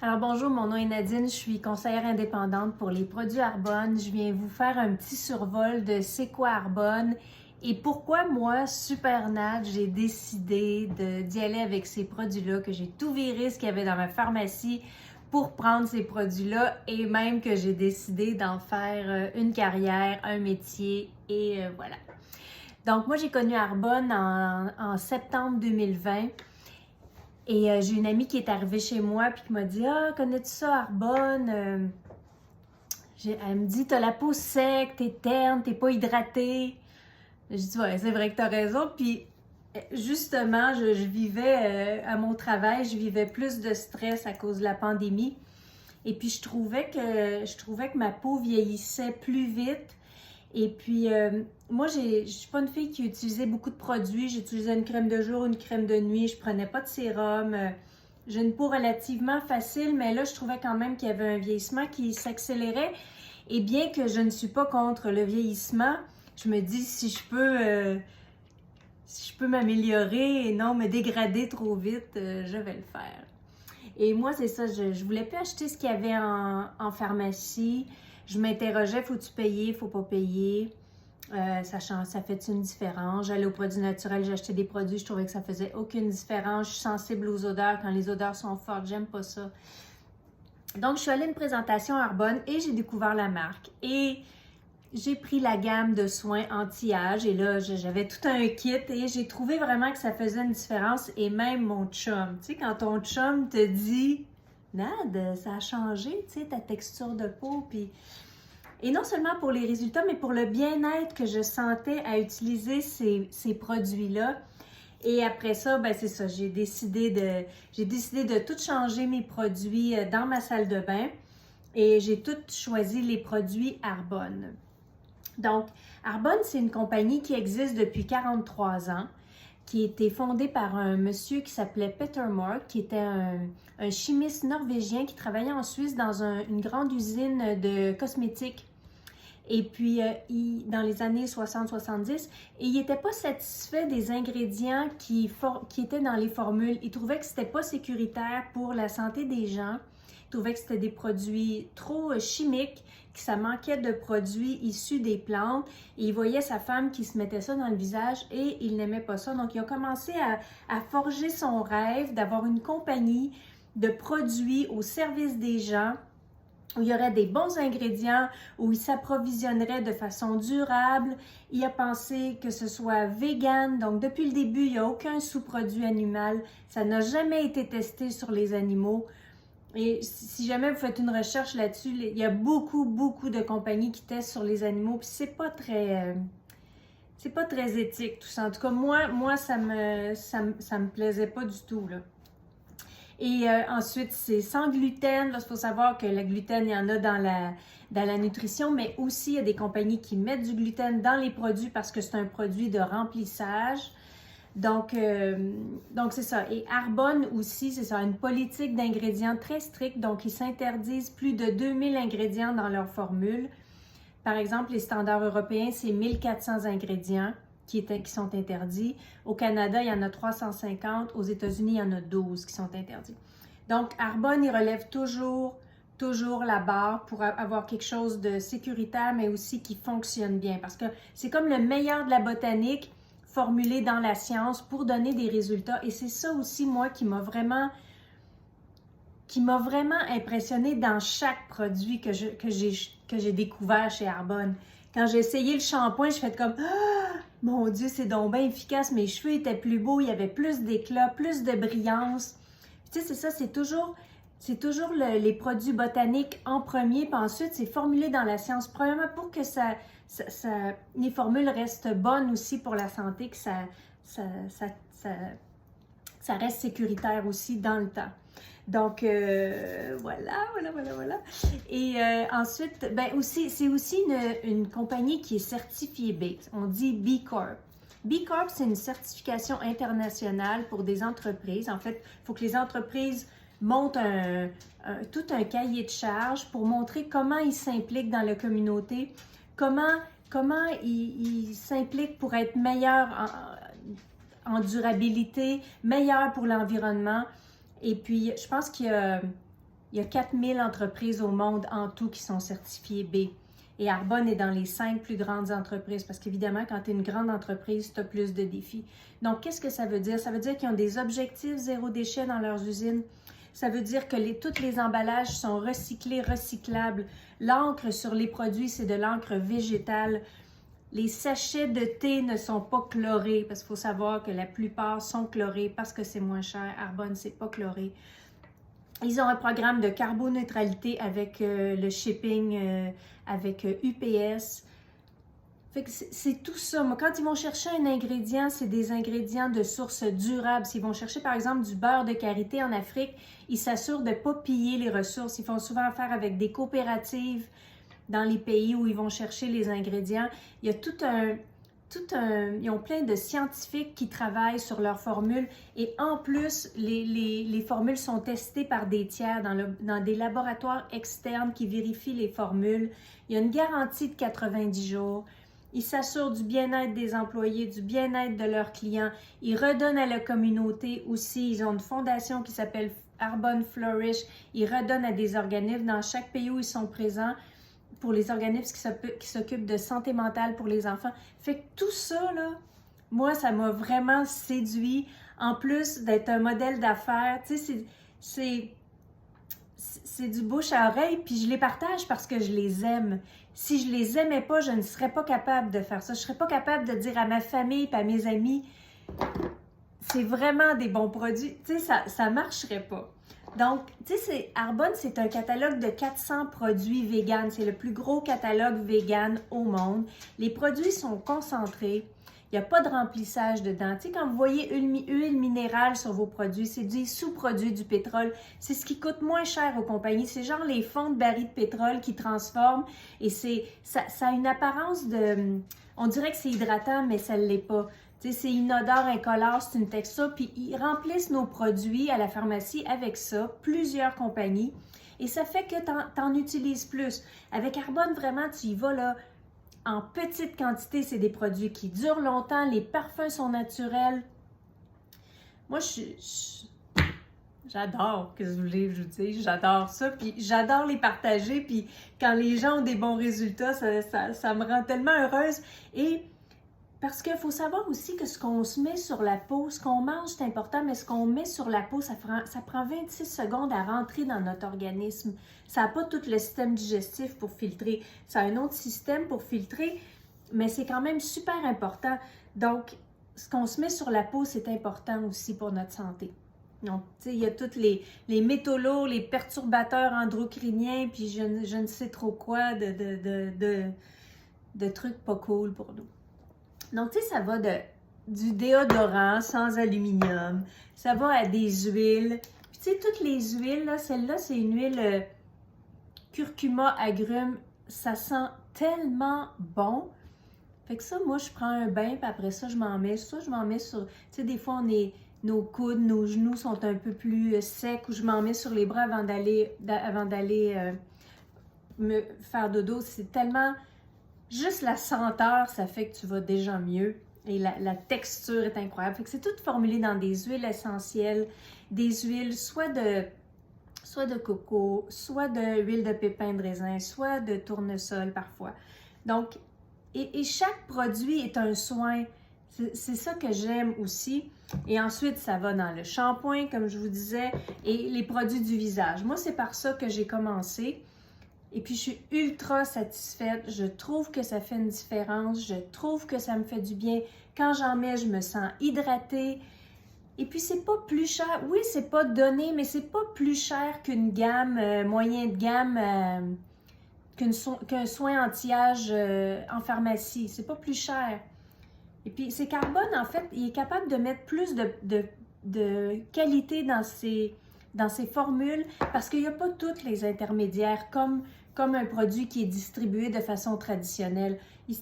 Alors bonjour, mon nom est Nadine, je suis conseillère indépendante pour les produits Arbonne. Je viens vous faire un petit survol de c'est quoi Arbonne et pourquoi moi, Supernat, j'ai décidé d'y aller avec ces produits-là, que j'ai tout viré ce qu'il y avait dans ma pharmacie pour prendre ces produits-là et même que j'ai décidé d'en faire une carrière, un métier et voilà. Donc moi, j'ai connu Arbonne en septembre 2020. Et j'ai une amie qui est arrivée chez moi puis qui m'a dit: Ah, connais-tu ça, Arbonne? Elle me dit: T'as la peau sec, t'es terne, t'es pas hydratée. J'ai dit: Ouais, c'est vrai que t'as raison. Puis justement, je vivais à mon travail, je vivais plus de stress à cause de la pandémie. Et puis je trouvais que ma peau vieillissait plus vite. Et puis, moi, je suis pas une fille qui utilisait beaucoup de produits. J'utilisais une crème de jour, une crème de nuit. Je prenais pas de sérum. J'ai une peau relativement facile, mais là, je trouvais quand même qu'il y avait un vieillissement qui s'accélérait. Et bien que je ne suis pas contre le vieillissement, je me dis si je peux m'améliorer et non me dégrader trop vite, je vais le faire. Et moi, c'est ça, je voulais plus acheter ce qu'il y avait en pharmacie. Je m'interrogeais, faut-tu payer, faut pas payer? Ça fait une différence? J'allais aux produits naturels, j'achetais des produits, je trouvais que ça faisait aucune différence. Je suis sensible aux odeurs. Quand les odeurs sont fortes, j'aime pas ça. Donc, je suis allée à une présentation à Arbonne et j'ai découvert la marque. Et j'ai pris la gamme de soins anti-âge et là, j'avais tout un kit et j'ai trouvé vraiment que ça faisait une différence. Et même mon chum, tu sais, quand ton chum te dit: Nad, ça a changé, tu sais, ta texture de peau, puis... Et non seulement pour les résultats, mais pour le bien-être que je sentais à utiliser ces produits-là. Et après ça, ben c'est ça, j'ai décidé de tout changer mes produits dans ma salle de bain et j'ai tout choisi les produits Arbonne. Donc, Arbonne, c'est une compagnie qui existe depuis 43 ans, qui a été fondée par un monsieur qui s'appelait Peter Mork, qui était un chimiste norvégien qui travaillait en Suisse dans une grande usine de cosmétiques. Et puis, dans les années 60-70, et il n'était pas satisfait des ingrédients qui étaient dans les formules. Il trouvait que c'était pas sécuritaire pour la santé des gens. Il trouvait que c'était des produits trop chimiques, que ça manquait de produits issus des plantes. Et il voyait sa femme qui se mettait ça dans le visage et il n'aimait pas ça. Donc, il a commencé à forger son rêve d'avoir une compagnie de produits au service des gens, où il y aurait des bons ingrédients, où il s'approvisionnerait de façon durable. Il a pensé que ce soit vegan, donc depuis le début, il n'y a aucun sous-produit animal. Ça n'a jamais été testé sur les animaux. Et si jamais vous faites une recherche là-dessus, il y a beaucoup, beaucoup de compagnies qui testent sur les animaux, puis c'est pas très éthique tout ça. En tout cas, moi ça me plaisait pas du tout, là. Et ensuite, c'est sans gluten. Là, il faut savoir que le gluten, il y en a dans la nutrition, mais aussi il y a des compagnies qui mettent du gluten dans les produits parce que c'est un produit de remplissage. Donc c'est ça. Et Arbonne aussi, c'est ça, une politique d'ingrédients très stricte. Donc, ils s'interdisent plus de 2000 ingrédients dans leur formule. Par exemple, les standards européens, c'est 1400 ingrédients qui sont interdits. Au Canada, il y en a 350. Aux États-Unis, il y en a 12 qui sont interdits. Donc, Arbonne, il relève toujours la barre pour avoir quelque chose de sécuritaire, mais aussi qui fonctionne bien. Parce que c'est comme le meilleur de la botanique formulé dans la science pour donner des résultats. Et c'est ça aussi, moi, qui m'a vraiment impressionné dans chaque produit que j'ai découvert chez Arbonne. Quand j'ai essayé le shampoing, je fais comme: Ah, mon Dieu, c'est donc bien efficace. Mes cheveux étaient plus beaux, il y avait plus d'éclat, plus de brillance. Tu sais, c'est ça, c'est toujours les produits botaniques en premier, puis ensuite, c'est formulé dans la science. Premièrement, pour que les formules restent bonnes aussi pour la santé, que ça reste sécuritaire aussi dans le temps. Donc, voilà. Et ensuite, ben aussi, c'est aussi une compagnie qui est certifiée B. On dit B Corp. B Corp, c'est une certification internationale pour des entreprises. En fait, il faut que les entreprises montent tout un cahier de charges pour montrer comment ils s'impliquent dans la communauté, comment ils s'impliquent pour être meilleurs en durabilité, meilleurs pour l'environnement. Et puis, je pense qu'il y a Il y a 4000 entreprises au monde en tout qui sont certifiées B. Et Arbonne est dans les 5 plus grandes entreprises parce qu'évidemment, quand tu es une grande entreprise, tu as plus de défis. Donc, qu'est-ce que ça veut dire? Ça veut dire qu'ils ont des objectifs zéro déchet dans leurs usines. Ça veut dire que tous les emballages sont recyclés, recyclables. L'encre sur les produits, c'est de l'encre végétale. Les sachets de thé ne sont pas chlorés parce qu'il faut savoir que la plupart sont chlorés parce que c'est moins cher. Arbonne, c'est pas chloré. Ils ont un programme de carboneutralité avec le shipping, avec UPS. Fait que c'est tout ça. Moi, quand ils vont chercher un ingrédient, c'est des ingrédients de source durable. S'ils vont chercher, par exemple, du beurre de karité en Afrique, ils s'assurent de ne pas piller les ressources. Ils font souvent affaire avec des coopératives dans les pays où ils vont chercher les ingrédients. Il y a ils ont plein de scientifiques qui travaillent sur leurs formules et en plus, les formules sont testées par des tiers dans des laboratoires externes qui vérifient les formules. Il y a une garantie de 90 jours. Ils s'assurent du bien-être des employés, du bien-être de leurs clients. Ils redonnent à la communauté aussi. Ils ont une fondation qui s'appelle Arbonne Flourish. Ils redonnent à des organismes dans chaque pays où ils sont présents pour les organismes qui s'occupent de santé mentale pour les enfants. Fait que tout ça, là, moi, ça m'a vraiment séduit. En plus d'être un modèle d'affaires, tu sais, c'est du bouche à oreille, puis je les partage parce que je les aime. Si je les aimais pas, je ne serais pas capable de faire ça. Je serais pas capable de dire à ma famille et à mes amis, c'est vraiment des bons produits. Tu sais, ça marcherait pas. Donc, tu sais, Arbonne, c'est un catalogue de 400 produits véganes. C'est le plus gros catalogue vegan au monde. Les produits sont concentrés. Il n'y a pas de remplissage dedans. Tu sais, quand vous voyez huile minérale sur vos produits, c'est des sous-produits du pétrole. C'est ce qui coûte moins cher aux compagnies. C'est genre les fonds de barils de pétrole qui transforment. Et ça a une apparence de... On dirait que c'est hydratant, mais ça ne l'est pas. C'est inodore, incolore, c'est une texture. Puis ils remplissent nos produits à la pharmacie avec ça, plusieurs compagnies. Et ça fait que tu en utilises plus. Avec Arbonne, vraiment, tu y vas là en petite quantité. C'est des produits qui durent longtemps. Les parfums sont naturels. Moi, j'adore, que je vous dis, j'adore ça. Puis j'adore les partager. Puis quand les gens ont des bons résultats, ça me rend tellement heureuse. Et parce qu'il faut savoir aussi que ce qu'on se met sur la peau, ce qu'on mange, c'est important, mais ce qu'on met sur la peau, ça prend 26 secondes à rentrer dans notre organisme. Ça n'a pas tout le système digestif pour filtrer. Ça a un autre système pour filtrer, mais c'est quand même super important. Donc, ce qu'on se met sur la peau, c'est important aussi pour notre santé. Donc, tu sais, il y a tous les métaux lourds, les perturbateurs endocriniens, puis je ne sais trop quoi de trucs pas cool pour nous. Donc, tu sais, ça va du déodorant sans aluminium, ça va à des huiles. Puis, tu sais, toutes les huiles, là, celle-là, c'est une huile curcuma agrumes. Ça sent tellement bon. Fait que ça, moi, je prends un bain, puis après ça, je m'en mets. Soit je m'en mets sur... Tu sais, des fois, nos coudes, nos genoux sont un peu plus secs, ou je m'en mets sur les bras avant d'aller me faire dodo. C'est tellement... Juste la senteur, ça fait que tu vas déjà mieux. Et la texture est incroyable. Fait que c'est tout formulé dans des huiles essentielles, des huiles soit de coco, soit d'huile de pépins de raisin, soit de tournesol parfois. Donc, et chaque produit est un soin. C'est ça que j'aime aussi. Et ensuite, ça va dans le shampoing, comme je vous disais, et les produits du visage. Moi, c'est par ça que j'ai commencé. Et puis, je suis ultra satisfaite. Je trouve que ça fait une différence. Je trouve que ça me fait du bien. Quand j'en mets, je me sens hydratée. Et puis, c'est pas plus cher. Oui, c'est pas donné, mais c'est pas plus cher qu'une gamme, moyen de gamme, qu'un soin anti-âge en pharmacie. C'est pas plus cher. Et puis, c'est Arbonne, en fait, il est capable de mettre plus de qualité dans ses formules parce qu'il n'y a pas tous les intermédiaires comme un produit qui est distribué de façon traditionnelle. Il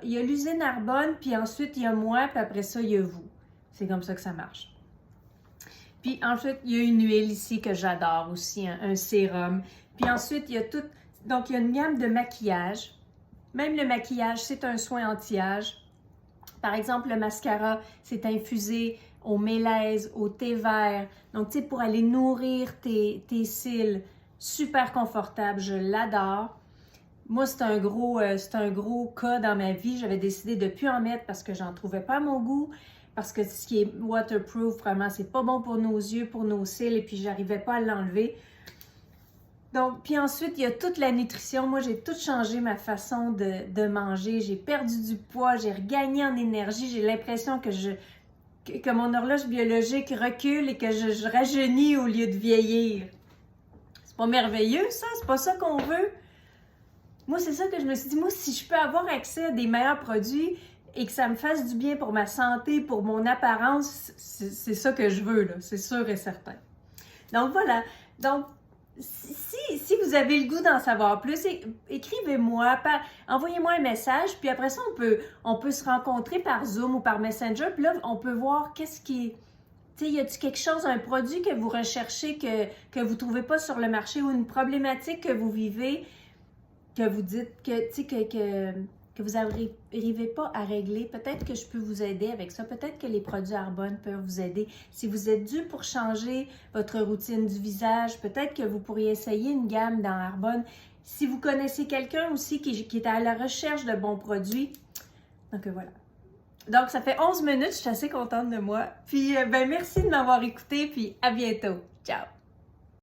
y a l'usine Arbonne, puis ensuite il y a moi, puis après ça, il y a vous. C'est comme ça que ça marche. Puis ensuite, il y a une huile ici que j'adore aussi, un sérum. Puis ensuite, il y a tout... Donc, il y a une gamme de maquillage. Même le maquillage, c'est un soin anti-âge. Par exemple, le mascara, c'est infusé au mélèze, au thé vert. Donc, tu sais, pour aller nourrir tes cils. super confortable, je l'adore. Moi, c'est un gros cas dans ma vie. J'avais décidé de ne plus en mettre parce que j'en trouvais pas à mon goût, parce que ce qui est waterproof, vraiment, c'est pas bon pour nos yeux, pour nos cils, et puis j'arrivais pas à l'enlever. Donc, puis ensuite, il y a toute la nutrition. Moi, j'ai tout changé ma façon de manger. J'ai perdu du poids, j'ai regagné en énergie. J'ai l'impression que mon horloge biologique recule et que je rajeunis au lieu de vieillir. C'est pas merveilleux, ça? C'est pas ça qu'on veut? Moi, c'est ça que je me suis dit. Moi, si je peux avoir accès à des meilleurs produits et que ça me fasse du bien pour ma santé, pour mon apparence, c'est ça que je veux, là. C'est sûr et certain. Donc, voilà. Donc, si vous avez le goût d'en savoir plus, écrivez-moi, envoyez-moi un message, puis après ça, on peut se rencontrer par Zoom ou par Messenger, puis là, on peut voir qu'est-ce qui... Tu sais, y a-t-il quelque chose, un produit que vous recherchez, que vous ne trouvez pas sur le marché, ou une problématique que vous vivez, que vous dites que vous n'arrivez pas à régler, peut-être que je peux vous aider avec ça. Peut-être que les produits Arbonne peuvent vous aider. Si vous êtes dû pour changer votre routine du visage, peut-être que vous pourriez essayer une gamme dans Arbonne. Si vous connaissez quelqu'un aussi qui est à la recherche de bons produits, donc voilà. Donc, ça fait 11 minutes, je suis assez contente de moi. Puis, merci de m'avoir écouté, puis à bientôt. Ciao!